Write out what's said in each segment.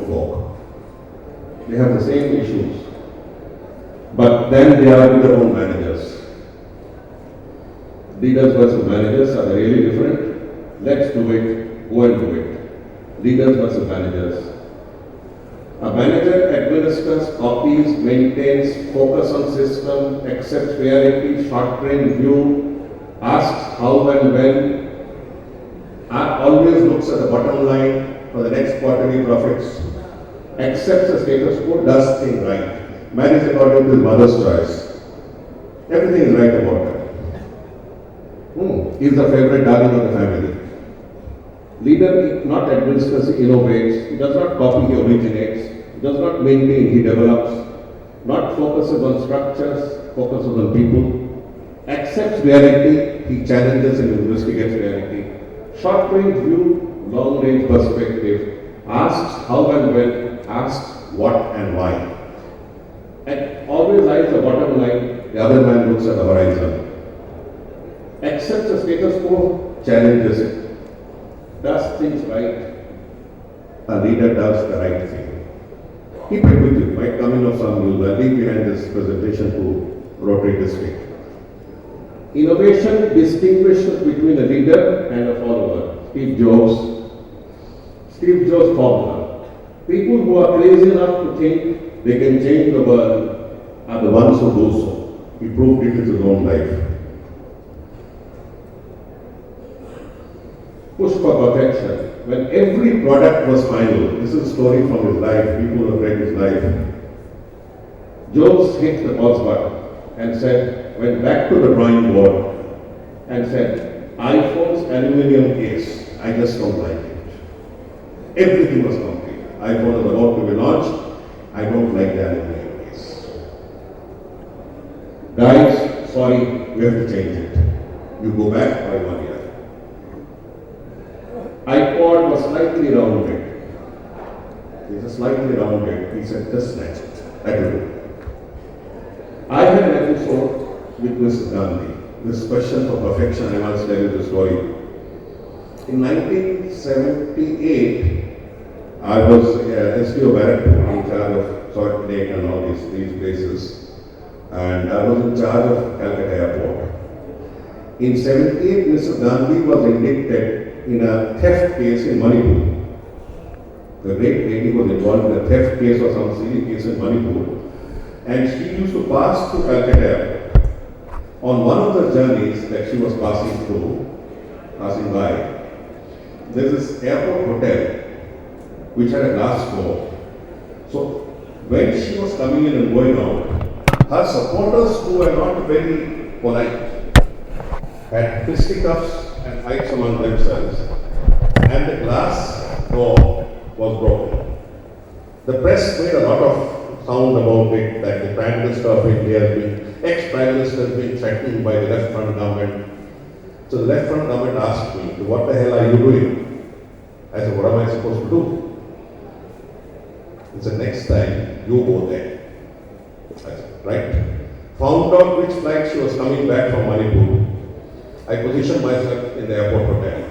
folk. They have the same issues. But then they are their own managers. Leaders versus managers are really different. Let's do it, go and do it. Leaders versus managers. A manager administers, copies, maintains, focus on system, accepts reality, short-range view, asks how and when, always looks at the bottom line for the next quarterly profits, accepts the status quo, does things right, marries according to his mother's choice. Everything is right about her. He is the favorite darling of the family. Leader not administers, he innovates, he does not copy, he originates, he does not maintain, he develops, not focuses on structures, focuses on people, accepts reality, he challenges and investigates reality, short-range view, long-range perspective, asks how and when, asks what and why. And always eyes the bottom line, the other man looks at the horizon. Accepts the status quo, challenges it, does things right, a leader does the right thing. Keep it with you, might come in of some news. I'll leave behind this presentation to Rotary District. Innovation distinguishes between a leader and a follower. Steve Jobs' formula. People who are crazy enough to think they can change the world are the ones who do so. He proved it with his own life. Push for perfection. When every product was final, this is a story from his life, people have read his life. Jobs hit the pause button and went back to the drawing board and said, iPhone's aluminum case, I just don't like it. Everything was complete. iPhone is about to be launched, I don't like the aluminum case. Guys, sorry, we have to change it. You go back by 1 year. iPod was slightly rounded. It's slightly rounded. He said, just snatch it. That will do. I had an episode with Mrs. Gandhi. This question for perfection, I must tell you the story. In 1978, I was SDO Barrackpur in charge of Salt Lake and all these places. And I was in charge of Calcutta Airport. In 78, Mrs. Gandhi was indicted in a theft case in Manipur. The great lady was involved in a theft case or some silly case in Manipur. And she used to pass through Calcutta Airport. On one of the journeys that she was passing by, there's this airport hotel which had a glass door. So when she was coming in and going out, her supporters who were not very polite had fisticuffs and fights among themselves, and the glass door was broken. The press made a lot of sound about it, that the Prime Minister of India has been, ex-Prime Minister has been threatened by the left front government. So the left front government asked me, what the hell are you doing? I said, what am I supposed to do? He said, next time you go there. I said, right. Found out which flight she was coming back from Manipur. I positioned myself in the airport hotel.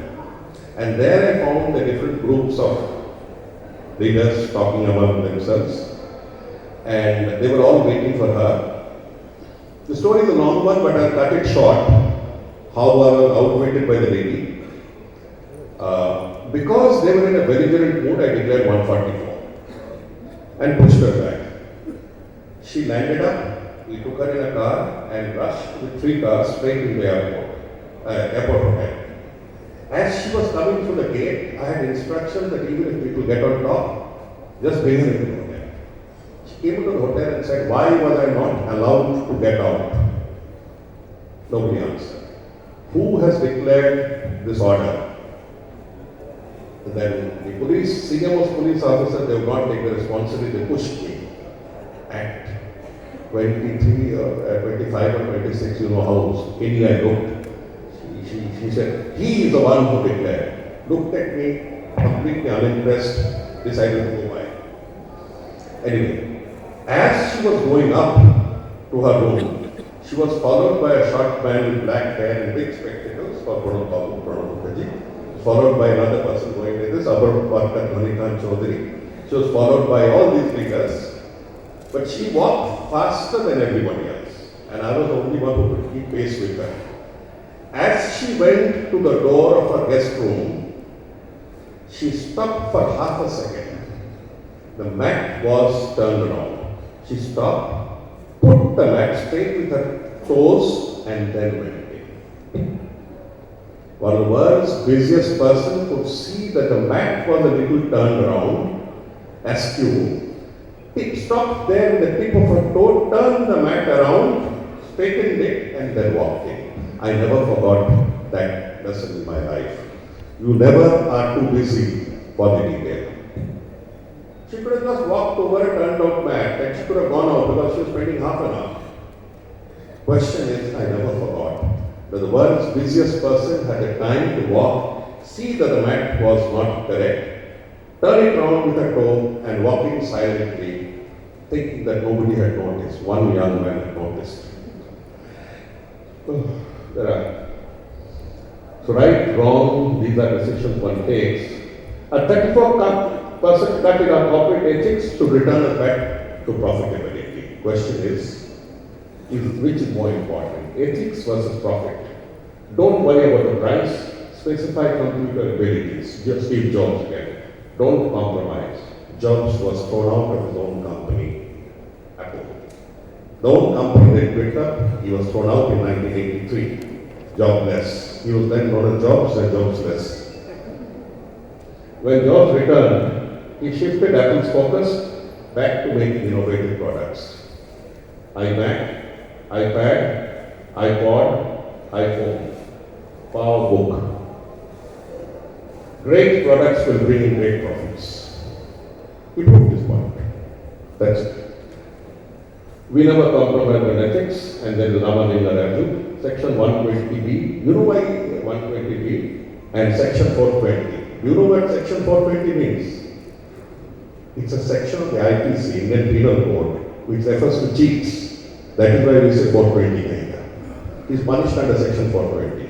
And there I found the different groups of leaders talking among themselves. And they were all waiting for her. The story is a long one, but I'll cut it short. How I was outwitted by the lady. Because they were in a belligerent mood, I declared 144 and pushed her back. She landed up, we took her in a car and rushed with 3 cars straight into the airport hotel. As she was coming through the gate, I had instructions that even if people get on top, just bring her into the hotel. She came into the hotel and said, why was I not allowed to get out? Nobody answered. Who has declared this order? And then the police, senior most police officer, they would not take the responsibility, they pushed me. At 23 or 25 or 26, you know how skinny I looked. She said, he is the one who declared. Looked at me, completely unimpressed, decided to go by. Anyway, as she was going up to her room, she was followed by a short man with black hair and big spectacles for Pranab Mukherjee, followed by another person going like this, Abrar Parkat Manikan Chaudhary. She was followed by all these figures, but she walked faster than everybody else, and I was the only one who could keep pace with her. As she went to the door of her guest room, she stopped for half a second. The mat was turned around. She stopped, put the mat straight with her toes, and then went in. While the world's busiest person could see that the mat was a little turned around, askew, he stopped there with the tip of her toe, turned the mat around, straightened it, and then walked in. I never forgot that lesson in my life. You never are too busy for the detail. She could have just walked over a turned out mat and she could have gone out because she was spending half an hour. Question is, I never forgot that the world's busiest person had the time to walk, see that the mat was not correct, turn it round with a toe and walk in silently, thinking that nobody had noticed. One young man had noticed. So right, wrong, these are decisions one takes. A 34% cut in our corporate ethics to return us back to profitability. Question is which is more important, ethics versus profit? Don't worry about the price, specify computer abilities. Just Steve Jobs again. Don't compromise. Jobs was thrown out of his own company, Apple. The own company that picked up, he was thrown out in 1983. Jobless. He was then known as Jobs and Jobsless. When Jobs returned, he shifted Apple's focus back to making innovative products. iMac, iPad, iPod, iPhone, PowerBook. Great products will bring in great profits. We proved this point. That's it. We never compromise on ethics, and then Ramanila Section 120B. You know why 120B? And Section 420. You know what Section 420 means? It's a section of the IPC, Indian Penal Code, which refers to cheats. That is why we say 420. He's punished under Section 420.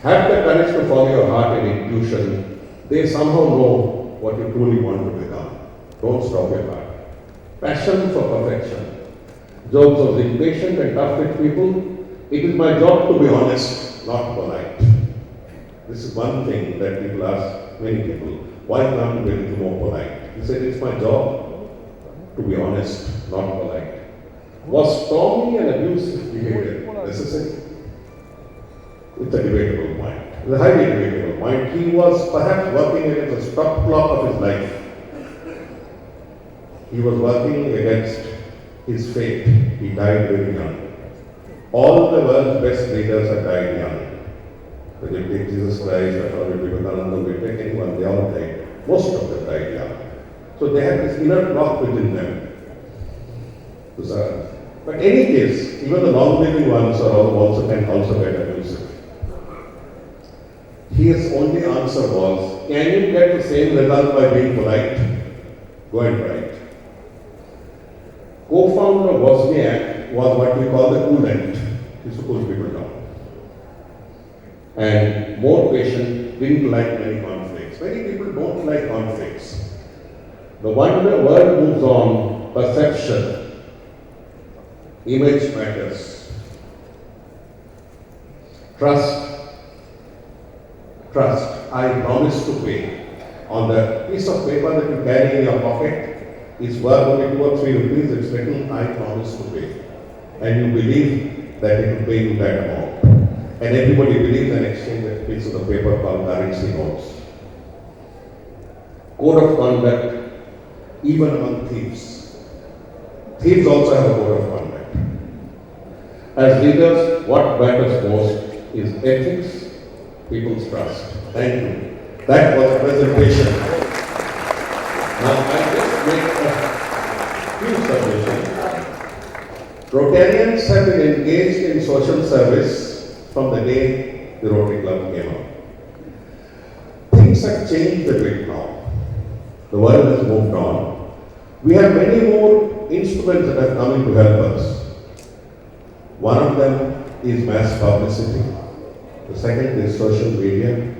Have the courage to follow your heart and intuition. They somehow know what you truly want to become. Don't stop your heart. Passion for perfection. Jobs was impatient and tough with people. It is my job to be honest, not polite. This is one thing that people ask many people. Why can't you be a little more polite? He said, it's my job to be honest, not polite. Was stormy and abusive behavior necessary? It's a debatable point. It's a highly debatable point. He was perhaps working against a stop clock of his life. He was working against his fate. He died very young. All the world's best leaders have died young. Whether you take Jesus Christ, or Vivekananda, we take anyone, they all died. Most of them died young. So they had this inner clock within them to serve. But in any case, even the long-living ones can also get abusive. His only answer was, can you get the same result by being polite? Go and try it. Co-founder of Wozniak was what we call the coolant. He used to cool people down. And more patient, didn't like many conflicts. Many people don't like conflicts. The one the world moves on, perception, image matters. Trust. I promise to pay. On the piece of paper that you carry in your pocket, it's worth only 2 or 3 rupees, it's written, I promise to pay. And you believe that it will pay you that amount. And everybody believes and exchange that piece of the paper called currency notes. Code of conduct, even among thieves. Thieves also have a code of conduct. As leaders, what matters most is ethics, people's trust. Thank you. That was a presentation. Now I just make a few submissions. Rotarians have been engaged in social service from the day the Rotary Club came up. Things have changed a bit now. The world has moved on. We have many more instruments that have come in to help us. One of them is mass publicity. The second is social media.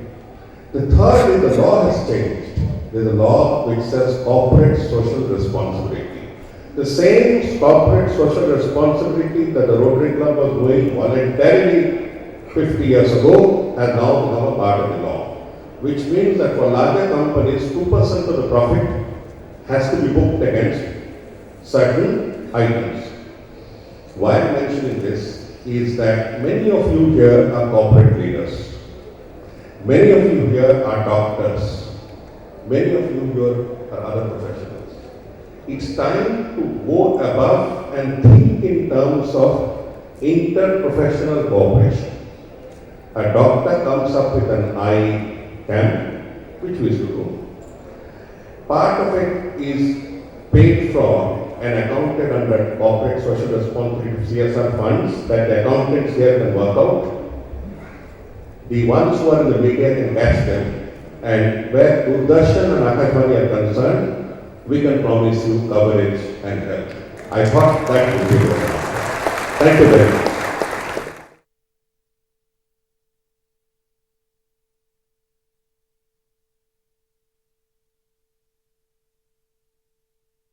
The third is the law has changed. there's a law which says corporate social responsibility. The same corporate social responsibility that the Rotary Club was doing voluntarily 50 years ago has now become a part of the law. Which means that for larger companies, 2% of the profit has to be booked against certain items. Why I'm mentioning this is that many of you here are corporate leaders. Many of you here are doctors. Many of you here are other professionals. It's time to go above and think in terms of interprofessional cooperation. A doctor comes up with an eye camp, which we should do. Part of it is paid for and accounted under corporate social responsibility CSR funds that the accountants here can work out. The ones who are in the media can catch them, and where Doordarshan and Akashvani are concerned, we can promise you coverage and help. I thought that would be good. Thank you very much.